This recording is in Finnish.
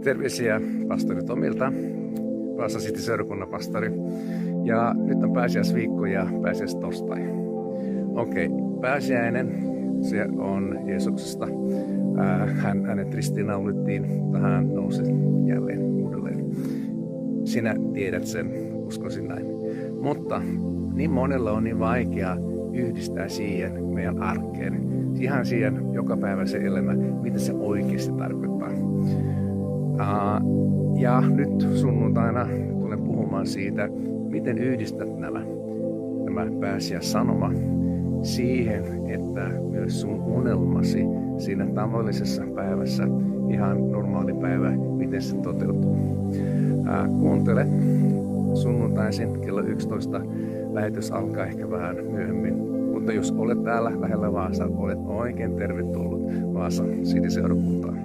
Terveisiä pastori Tomilta, Vaasa City seurakunnan pastori. Ja nyt on pääsiäisviikko ja pääsiäistorstai. Okei, pääsiäinen, se on Jeesuksesta. Hänet ristiinnaulittiin, hän nousi jälleen uudelleen. Sinä tiedät sen, uskoisin näin. Mutta niin monella on niin vaikea yhdistää siihen meidän arkeen, ihan siihen jokapäiväisen elämä, mitä se oikeasti tarkoittaa. Ja nyt sunnuntaina tulen puhumaan siitä, miten yhdistät nämä pääsiäissanoma siihen, että myös sun unelmasi siinä tavallisessa päivässä, ihan normaali päivä, miten se toteutuu. Kuuntele sunnuntaisin kello 11. Lähetys alkaa ehkä vähän myöhemmin. Mutta jos olet täällä lähellä Vaasaa, olet oikein tervetullut Vaasa City seurakuntaan.